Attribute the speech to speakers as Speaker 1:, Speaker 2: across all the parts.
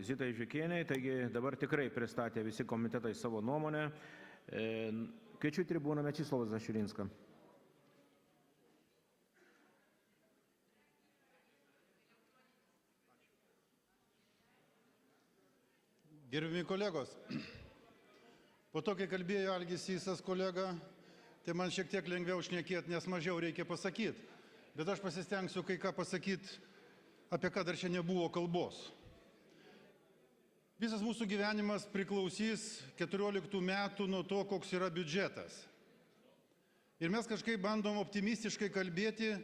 Speaker 1: Zitai Žikienei, taigi dabar tikrai pristatė visi komitetai savo nuomonę. Kviečiu tribūną Mečislovą Zaširinską.
Speaker 2: Gerbimi kolegos, po to, kai kalbėjo Algis Sysas kolega, tai man šiek tiek lengviau šnekėti, nes mažiau reikia pasakyti. Bet aš pasistengsiu kai ką pasakyti, apie ką dar čia nebuvo kalbos. Visas mūsų gyvenimas priklausys 14 metų nuo to, koks yra biudžetas. Ir mes kažkaip bandom optimistiškai kalbėti,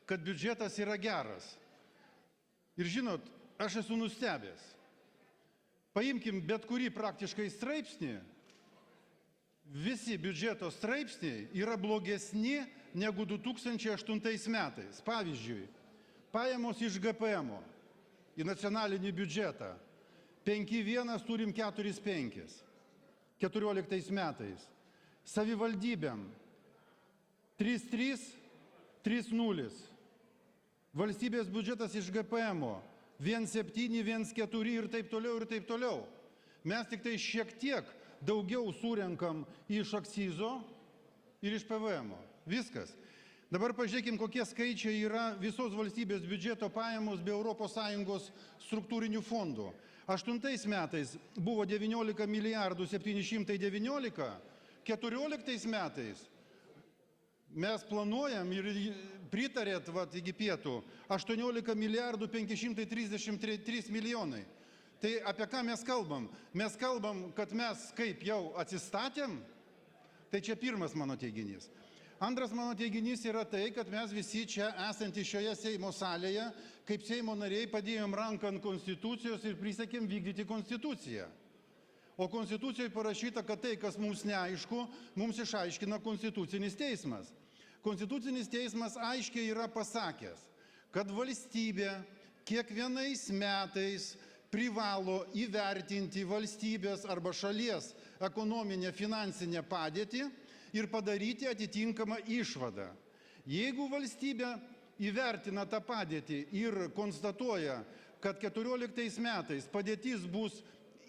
Speaker 2: kad biudžetas yra geras. Ir žinot, aš esu nustebęs. Paimkim bet kurį praktiškai straipsnį, visi biudžeto straipsniai yra blogesni negu 2008 metais. Pavyzdžiui, pajamos iš GPM į nacionalinį biudžetą 5,1 turim 4,5 14 metais. Savivaldybėm 3,3, 3,0. Valstybės biudžetas iš GPM 1,7, 1,4 ir taip toliau ir taip toliau. Mes tik tai šiek tiek daugiau surenkam iš akcizo ir iš PVM. Viskas. Dabar pažiūrėkim, kokie skaičiai yra visos valstybės biudžeto pajamos be ES struktūrinių fondų. 8 metais buvo 19 milijardų 719, 14 metais mes planuojam ir pritarėt iki pietų 18 milijardų 533 milijonai. Tai apie ką mes kalbam? Mes kalbam, kad mes kaip jau atsistatėm? Tai čia pirmas mano teiginys. Antras mano teiginys yra tai, kad mes visi čia esantys šioje Seimo salėje, kaip Seimo nariai padėjom ranką ant Konstitucijos ir prisakėm vykdyti Konstituciją. O Konstitucijoje parašyta, kad tai, kas mums neaišku, mums išaiškina Konstitucinis teismas. Konstitucinis teismas aiškiai yra pasakęs, kad valstybė kiekvienais metais privalo įvertinti valstybės arba šalies ekonominę finansinę padėtį ir padaryti atitinkamą išvadą. Jeigu valstybė įvertina tą padėtį ir konstatuoja, kad 14 metais padėtis bus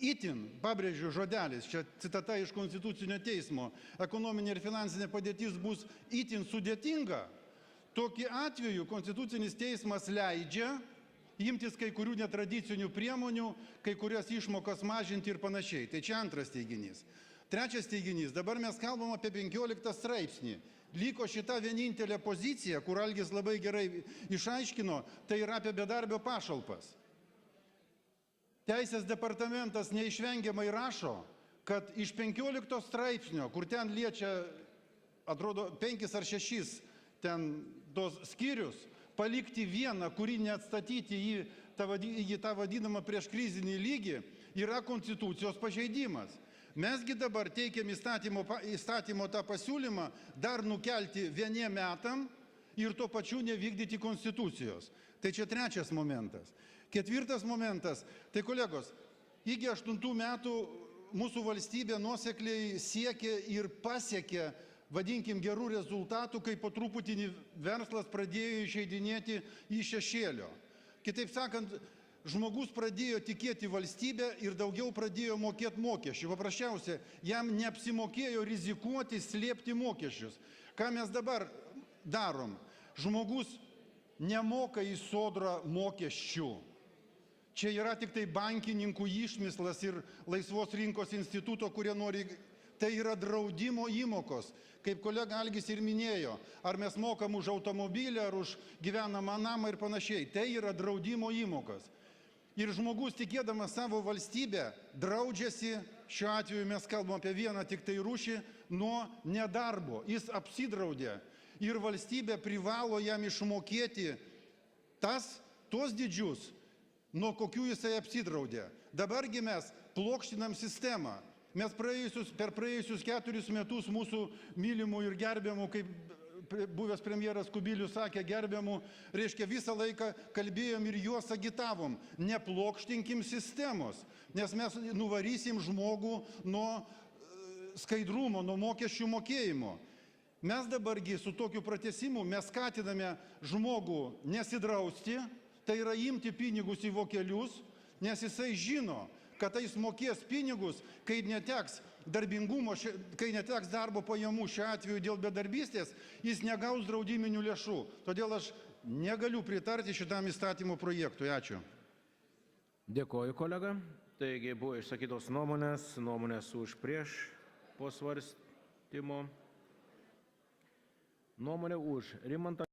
Speaker 2: itin, pabrėžiu žodelis, čia citata iš Konstitucinio teismo, ekonominė ir finansinė padėtis bus itin sudėtinga, tokiu atveju Konstitucinis teismas leidžia imtis kai kurių netradicinių priemonių, kai kurias išmokas mažinti ir panašiai. Tai čia antras teiginys. Trečias teiginys. Dabar mes kalbam apie 15 straipsnį. Liko šita vienintelė pozicija, kur Algis labai gerai išaiškino, tai yra apie bedarbio pašalpas. Teisės departamentas neišvengiamai rašo, kad iš 15 straipsnio, kur ten liečia, atrodo, 5 ar 6 ten tos skyrius, palikti vieną, kurį neatstatyti į tą vadinamą prieškrizinį lygį, yra Konstitucijos pažeidimas. Mesgi dabar teikiam įstatymo tą pasiūlymą dar nukelti 1 metam ir tuo pačiu nevykdyti Konstitucijos. Tai čia trečias momentas. Ketvirtas momentas. Tai kolegos, iki 8 metų mūsų valstybė nuosekliai siekė ir pasiekė, vadinkim, gerų rezultatų, kai po truputį verslas pradėjo išeidinėti į šešėlio. Kitaip sakant, žmogus pradėjo tikėti valstybę ir daugiau pradėjo mokėti mokesčių. Paprasčiausia, jam neapsimokėjo rizikuoti, slėpti mokesčius. Ką mes dabar darom? Žmogus nemoka į sodrą mokesčių. Čia yra tik tai bankininkų išmislas ir laisvos rinkos instituto, kurie nori. Tai yra draudimo įmokos. Kaip kolega Algis ir minėjo, ar mes mokam už automobilį, ar už gyvenamą namą ir panašiai. Tai yra draudimo įmokos. Ir žmogus, tikėdamas savo valstybę, draudžiasi, šiuo atveju mes kalbam apie vieną tik tai rūšį, nuo nedarbo. Jis apsidraudė. Ir valstybė privalo jam išmokėti tuos dydžius, nuo kokių jisai apsidraudė. Dabargi mes plokštinam sistemą. Mes per praėjusius 4 metus mūsų mylimų ir gerbiamų, kaip buvęs premjeras Kubilius sakė, gerbiamų, reiškia, visą laiką kalbėjom ir juos agitavom. Neplokštinkim sistemos, nes mes nuvarysim žmogų nuo skaidrumo, nuo mokesčių mokėjimo. Mes dabargi su tokiu pratęsimu mes skatiname žmogų nesidrausti, tai yra imti pinigus į vokelius, nes jisai žino, kad jis mokės pinigus, kai neteks darbingumo, kai neteks darbo pajamų, šiuo atveju dėl bedarbystės, jis negaus draudiminių lėšų. Todėl aš negaliu pritarti šitam įstatymo projektui. Ačiū.
Speaker 1: Dėkoju, kolega. Taigi buvo išsakytos nuomonės už prieš po svarstymo. Nuomonė už Rimantą